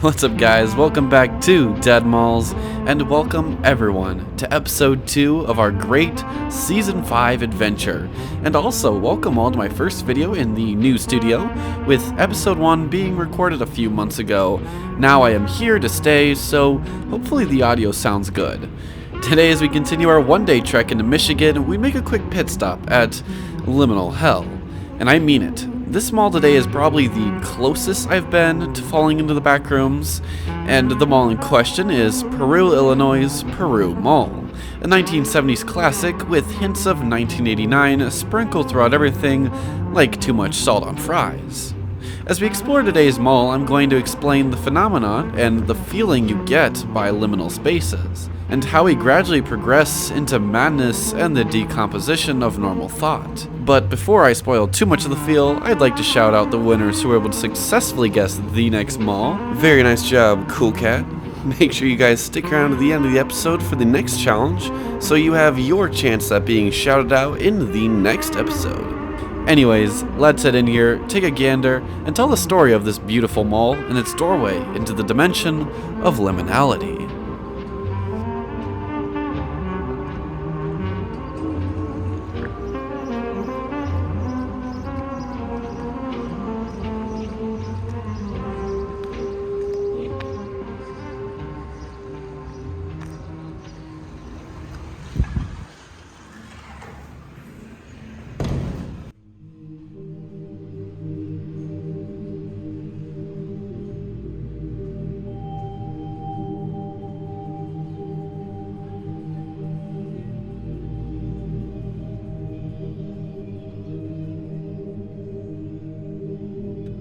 What's up, guys? Welcome back to Dead Malls, and welcome everyone to episode 2 of our great season 5 adventure. And also welcome all to my first video in the new studio, with episode 1 being recorded a few months ago. Now I am here to stay, so hopefully the audio sounds good. Today, as we continue our one-day trek into Michigan, we make a quick pit stop at Liminal Hell. And I mean it. This mall today is probably the closest I've been to falling into the Backrooms, and the mall in question is Peru, Illinois' Peru Mall, a 1970s classic with hints of 1989 sprinkled throughout everything like too much salt on fries. As we explore today's mall, I'm going to explain the phenomena and the feeling you get by liminal spaces, and how we gradually progress into madness and the decomposition of normal thought. But before I spoil too much of the feel, I'd like to shout out the winners who were able to successfully guess the next mall. Very nice job, Cool Cat. Make sure you guys stick around to the end of the episode for the next challenge, so you have your chance at being shouted out in the next episode. Anyways, let's head in here, take a gander, and tell the story of this beautiful mall and its doorway into the dimension of liminality.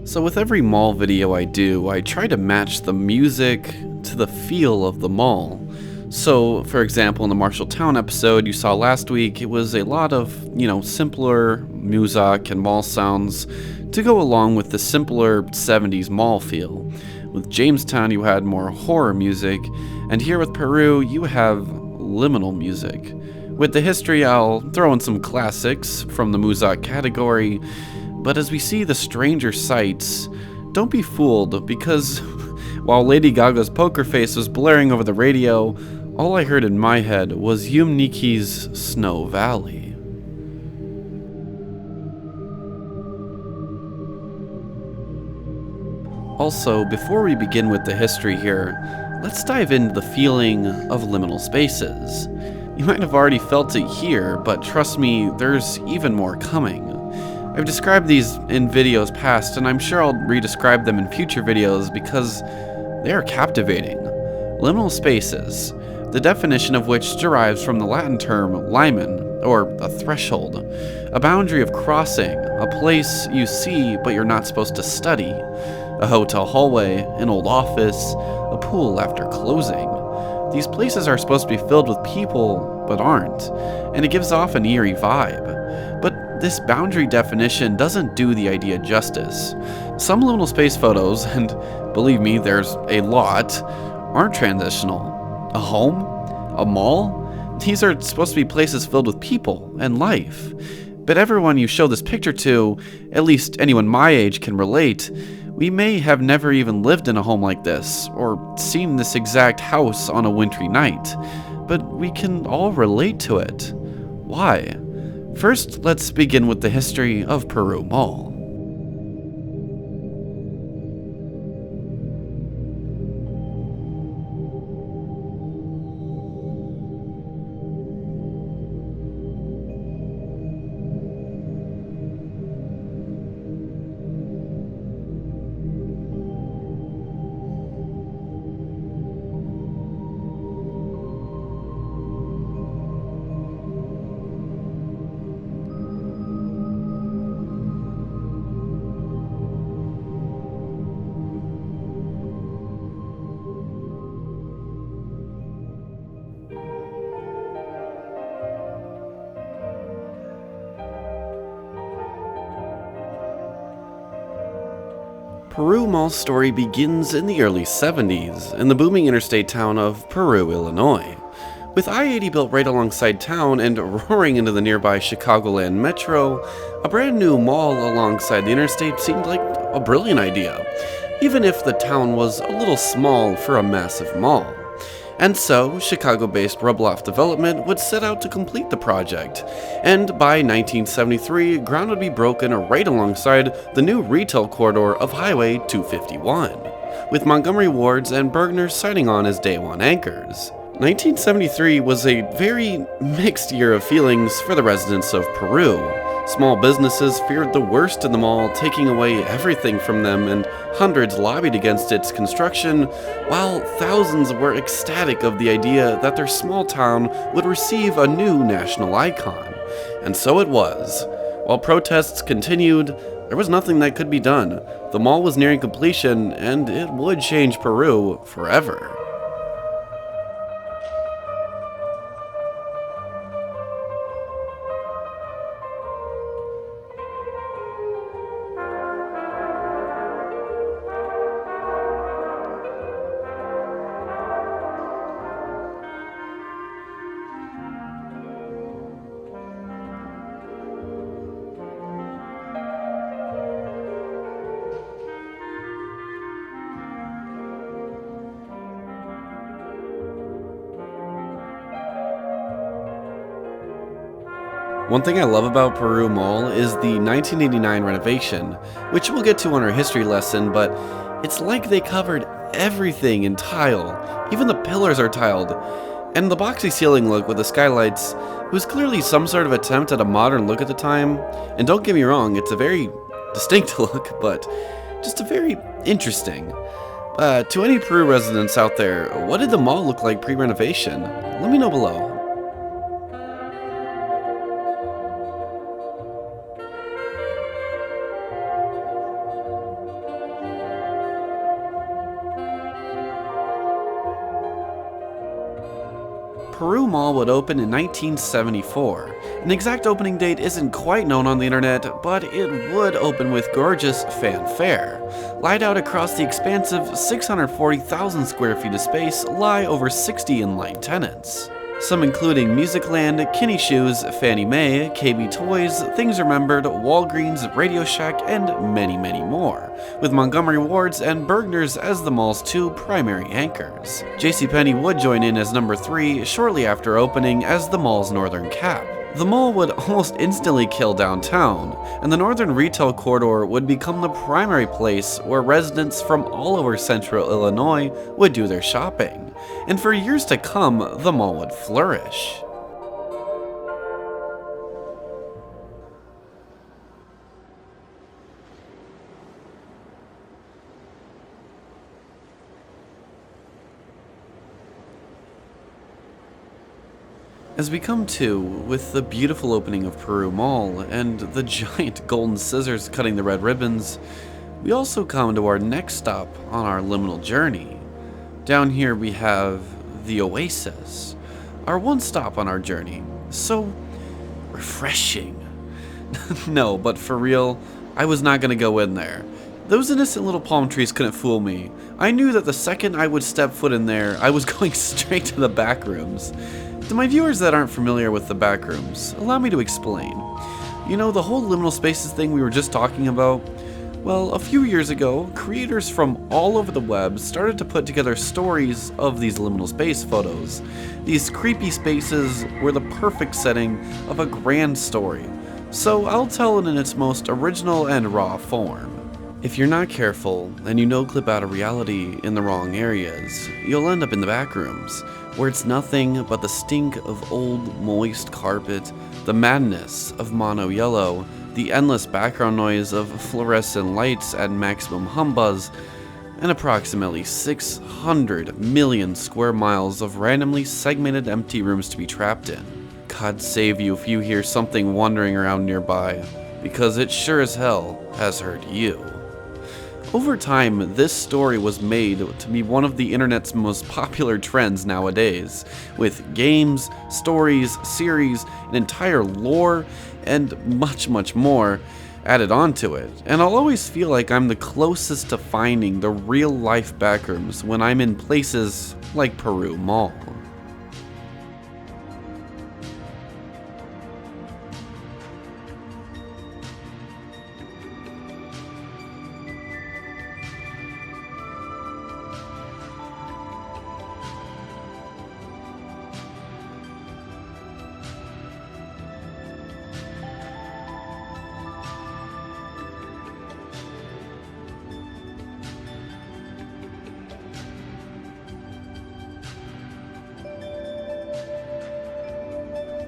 So with every mall video I do, I try to match the music to the feel of the mall. So, for example, in the Marshalltown episode you saw last week, it was a lot of, simpler music and mall sounds to go along with the simpler 70s mall feel. With Jamestown you had more horror music, and here with Peru you have liminal music. With the history, I'll throw in some classics from the Muzak category. But as we see the stranger sights, don't be fooled, because while Lady Gaga's Poker Face was blaring over the radio, all I heard in my head was Yumniki's Snow Valley. Also, before we begin with the history here, let's dive into the feeling of liminal spaces. You might have already felt it here, but trust me, there's even more coming. I've described these in videos past, and I'm sure I'll re-describe them in future videos because they are captivating. Liminal spaces, the definition of which derives from the Latin term limen, or a threshold, a boundary of crossing, a place you see but you're not supposed to study, a hotel hallway, an old office, a pool after closing. These places are supposed to be filled with people, but aren't, and it gives off an eerie vibe. But this boundary definition doesn't do the idea justice. Some liminal space photos, and believe me, there's a lot, aren't transitional. A home? A mall? These are supposed to be places filled with people and life. But everyone you show this picture to, at least anyone my age can relate, we may have never even lived in a home like this, or seen this exact house on a wintry night, but we can all relate to it. Why? First, let's begin with the history of Peru Mall. Peru Mall's story begins in the early 70s in the booming interstate town of Peru, Illinois. With I-80 built right alongside town and roaring into the nearby Chicagoland metro, a brand new mall alongside the interstate seemed like a brilliant idea. even if the town was a little small for a massive mall. And so, Chicago-based Rubloff Development would set out to complete the project, and by 1973, ground would be broken right alongside the new retail corridor of Highway 251, with Montgomery Wards and Bergner signing on as day one anchors. 1973 was a very mixed year of feelings for the residents of Peru. Small businesses feared the worst in the mall, taking away everything from them, and hundreds lobbied against its construction, while thousands were ecstatic of the idea that their small town would receive a new national icon. And so it was. While protests continued, there was nothing that could be done. The mall was nearing completion, and it would change Peru forever. One thing I love about Peru Mall is the 1989 renovation, which we'll get to on our history lesson, but it's like they covered everything in tile. Even the pillars are tiled. And the boxy ceiling look with the skylights was clearly some sort of attempt at a modern look at the time. And don't get me wrong, it's a very distinct look, but just a very interesting. To any Peru residents out there, what did the mall look like pre-renovation? Let me know below. Peru Mall would open in 1974. An exact opening date isn't quite known on the internet, but it would open with gorgeous fanfare. Laid out across the expansive 640,000 square feet of space lie over 60 inline tenants. Some including Musicland, Kinney Shoes, Fannie Mae, KB Toys, Things Remembered, Walgreens, Radio Shack, and many, many more, with Montgomery Wards and Bergner's as the mall's two primary anchors. JCPenney would join in as number 3 shortly after opening as the mall's northern cap. The mall would almost instantly kill downtown, and the northern retail corridor would become the primary place where residents from all over central Illinois would do their shopping. And for years to come, the mall would flourish. As we come to, with the beautiful opening of Peru Mall and the giant golden scissors cutting the red ribbons, we also come to our next stop on our liminal journey. Down here we have the Oasis, our one stop on our journey. So refreshing. No, but for real, I was not gonna go in there. Those innocent little palm trees couldn't fool me. I knew that the second I would step foot in there, I was going straight to the Backrooms. To my viewers that aren't familiar with the Backrooms, allow me to explain. You know, the whole liminal spaces thing we were just talking about? Well, a few years ago, creators from all over the web started to put together stories of these liminal space photos. These creepy spaces were the perfect setting of a grand story, so I'll tell it in its most original and raw form. If you're not careful, and you no-clip out of reality in the wrong areas, you'll end up in the Backrooms, where it's nothing but the stink of old, moist carpet, the madness of mono yellow, the endless background noise of fluorescent lights at maximum humbuzz, and approximately 600 million square miles of randomly segmented empty rooms to be trapped in. God save you if you hear something wandering around nearby, because it sure as hell has heard you. Over time, this story was made to be one of the internet's most popular trends nowadays, with games, stories, series, an entire lore, and much more added onto it. And I'll always feel like I'm the closest to finding the real life Backrooms when I'm in places like Peru Mall.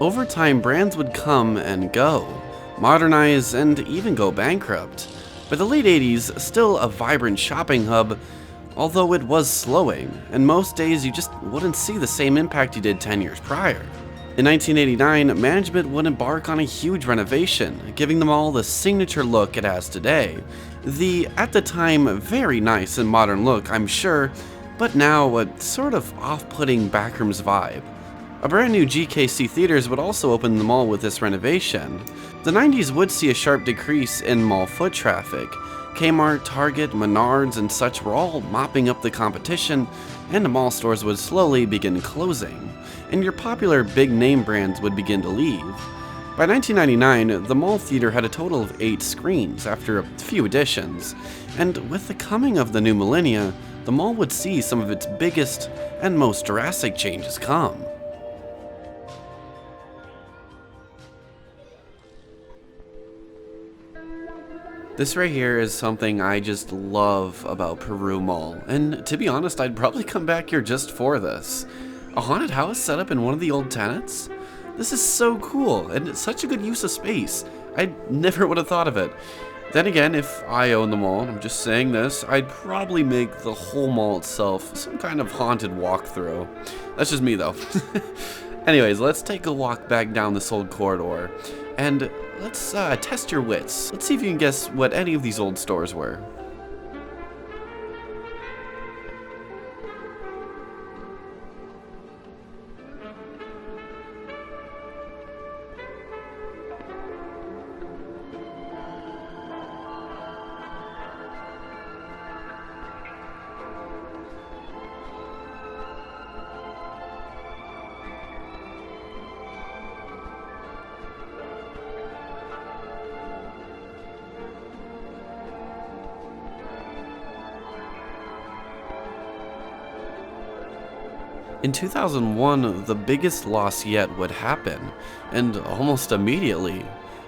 Over time, brands would come and go, modernize, and even go bankrupt. By the late 80s, still a vibrant shopping hub, although it was slowing, and most days you just wouldn't see the same impact you did 10 years prior. In 1989, management would embark on a huge renovation, giving the mall the signature look it has today. The, at the time, very nice and modern look, I'm sure, but now a sort of off-putting Backrooms vibe. A brand new GKC Theaters would also open the mall with this renovation. The 90s would see a sharp decrease in mall foot traffic. Kmart, Target, Menards, and such were all mopping up the competition, and the mall stores would slowly begin closing, and your popular big-name brands would begin to leave. By 1999, the mall theater had a total of 8 screens after a few additions, and with the coming of the new millennia, the mall would see some of its biggest and most drastic changes come. This right here is something I just love about Peru Mall, and to be honest, I'd probably come back here just for this. A haunted house set up in one of the old tenants? This is so cool, and it's such a good use of space. I never would have thought of it. Then again, if I owned the mall, and I'm just saying this, I'd probably make the whole mall itself some kind of haunted walkthrough. That's just me though. Anyways, let's take a walk back down this old corridor, and let's test your wits. Let's see if you can guess what any of these old stores were. In 2001, the biggest loss yet would happen, and almost immediately.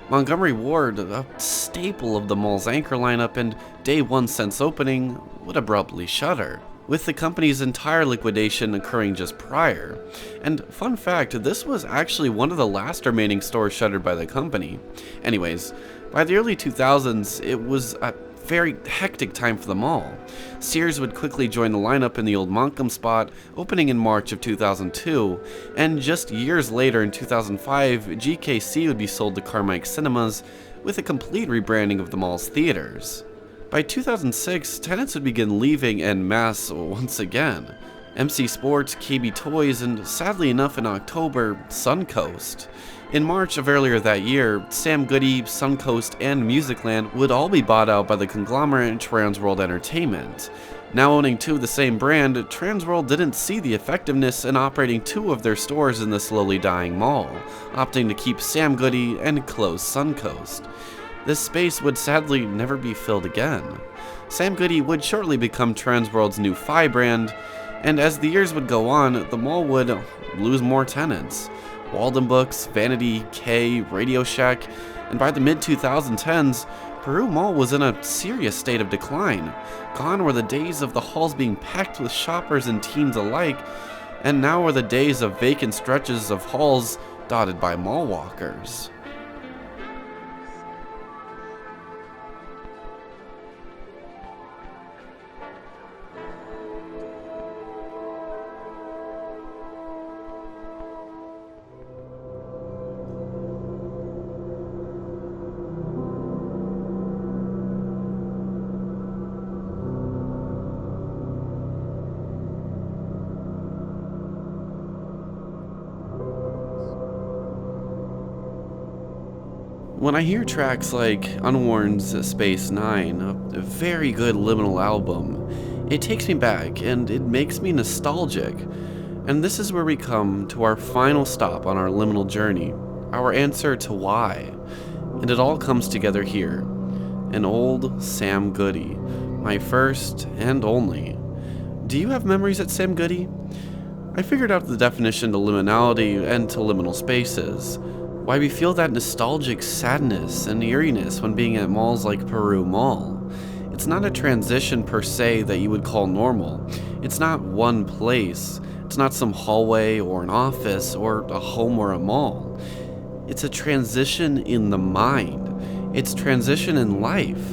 Montgomery Ward, a staple of the mall's anchor lineup and day one since opening, would abruptly shutter, with the company's entire liquidation occurring just prior. And fun fact, this was actually one of the last remaining stores shuttered by the company. Anyways, by the early 2000s, it was a very hectic time for the mall. Sears would quickly join the lineup in the old Montcalm spot, opening in March of 2002, and just years later in 2005, GKC would be sold to Carmike Cinemas, with a complete rebranding of the mall's theaters. By 2006, tenants would begin leaving en masse once again. MC Sports, KB Toys, and sadly enough in October, Suncoast. In March of earlier that year, Sam Goody, Suncoast, and Musicland would all be bought out by the conglomerate Transworld Entertainment. Now owning two of the same brand, Transworld didn't see the effectiveness in operating two of their stores in the slowly dying mall, opting to keep Sam Goody and close Suncoast. This space would sadly never be filled again. Sam Goody would shortly become Transworld's new Phi brand, and as the years would go on, the mall would lose more tenants. Walden Books, Vanity, K, Radio Shack, and by the mid-2010s, Peru Mall was in a serious state of decline. Gone were the days of the halls being packed with shoppers and teens alike, and now were the days of vacant stretches of halls dotted by mall walkers. When I hear tracks like Unworn's Space 9, a very good Liminal album, it takes me back and it makes me nostalgic. And this is where we come to our final stop on our liminal journey, our answer to why. And it all comes together here. An old Sam Goody, my first and only. Do you have memories at Sam Goody? I figured out the definition to liminality and to liminal spaces. Why we feel that nostalgic sadness and eeriness when being at malls like Peru Mall. It's not a transition per se that you would call normal. It's not one place. It's not some hallway or an office or a home or a mall. It's a transition in the mind. It's transition in life.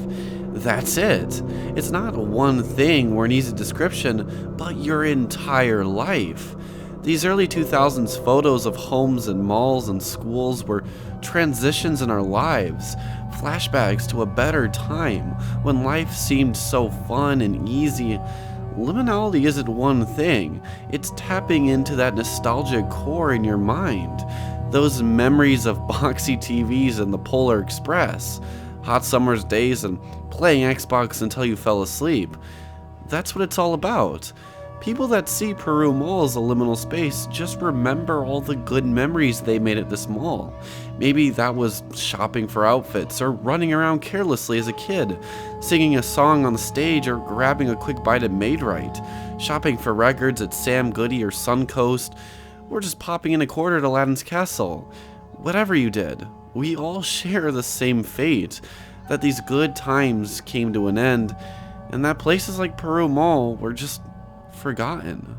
That's it. It's not one thing or an easy description, but your entire life. These early 2000s photos of homes and malls and schools were transitions in our lives, flashbacks to a better time when life seemed so fun and easy. Liminality isn't one thing, it's tapping into that nostalgic core in your mind. Those memories of boxy TVs and the Polar Express, hot summer's days and playing Xbox until you fell asleep. That's what it's all about. People that see Peru Mall as a liminal space just remember all the good memories they made at this mall. Maybe that was shopping for outfits, or running around carelessly as a kid, singing a song on the stage, or grabbing a quick bite at Maid-Rite, shopping for records at Sam Goody or Suncoast, or just popping in a quarter at Aladdin's Castle. Whatever you did, we all share the same fate, that these good times came to an end, and that places like Peru Mall were just forgotten.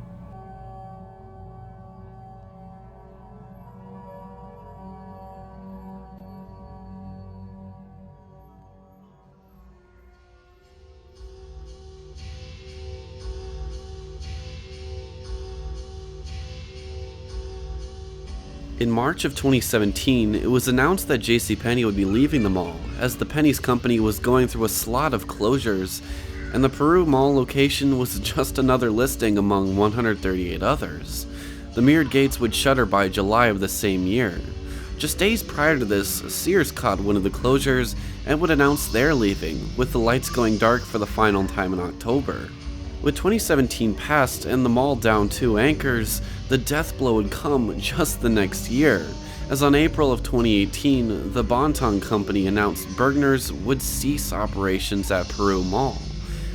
In March of 2017, it was announced that JCPenney would be leaving the mall, as the Penny's company was going through a slot of closures, and the Peru Mall location was just another listing among 138 others. The mirrored gates would shutter by July of the same year. Just days prior to this, Sears caught wind of the closures and would announce they're leaving, with the lights going dark for the final time in October. With 2017 past and the mall down 2 anchors, the death blow would come just the next year, as on April of 2018, the Bonton Company announced Bergner's would cease operations at Peru Mall.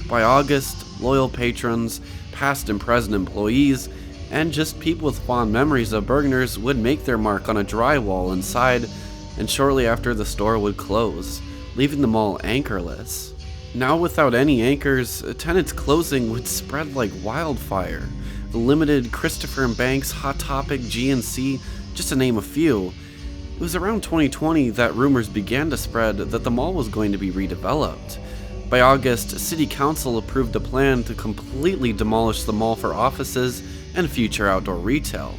By August, loyal patrons, past and present employees, and just people with fond memories of Bergner's would make their mark on a drywall inside, and shortly after the store would close, leaving the mall anchorless. Now without any anchors, tenants closing would spread like wildfire. The limited Christopher & Banks, Hot Topic, GNC, just to name a few. It was around 2020 that rumors began to spread that the mall was going to be redeveloped. By August, City Council approved a plan to completely demolish the mall for offices and future outdoor retail.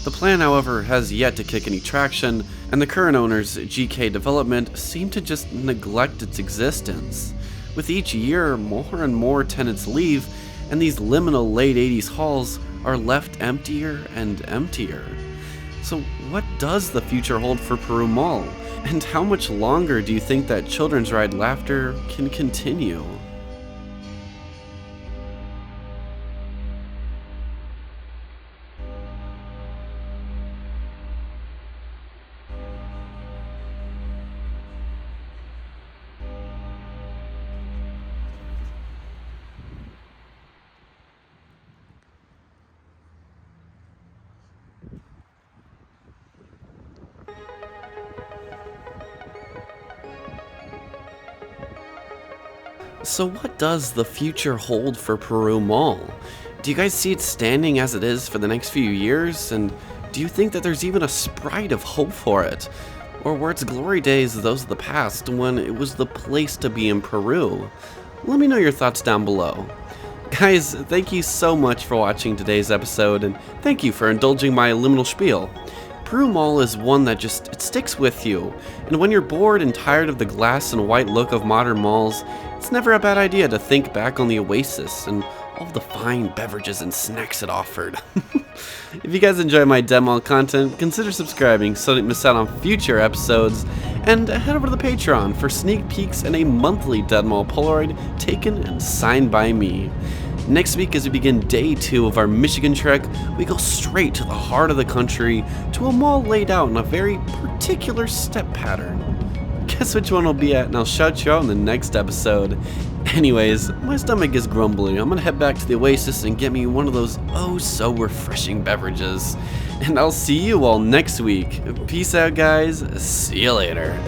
The plan, however, has yet to kick any traction, and the current owners, GK Development, seem to just neglect its existence. With each year, more and more tenants leave, and these liminal late 80s halls are left emptier and emptier. So what does the future hold for Peru Mall? And how much longer do you think that children's ride laughter can continue? So what does the future hold for Peru Mall? Do you guys see it standing as it is for the next few years? And do you think that there's even a sprite of hope for it? Or were its glory days those of the past when it was the place to be in Peru? Let me know your thoughts down below. Guys, thank you so much for watching today's episode, and thank you for indulging my liminal spiel. Peru Mall is one that it sticks with you, and when you're bored and tired of the glass and white look of modern malls, it's never a bad idea to think back on the Oasis and all the fine beverages and snacks it offered. If you guys enjoy my demo content, consider subscribing so you don't miss out on future episodes, and head over to the Patreon for sneak peeks and a monthly Dead Mall Polaroid taken and signed by me. Next week, as we begin day 2 of our Michigan trek, we go straight to the heart of the country, to a mall laid out in a very particular step pattern. Guess which one we'll be at, and I'll shout you out in the next episode. Anyways, my stomach is grumbling. I'm gonna head back to the Oasis and get me one of those oh so refreshing beverages. And I'll see you all next week. Peace out, guys. See you later.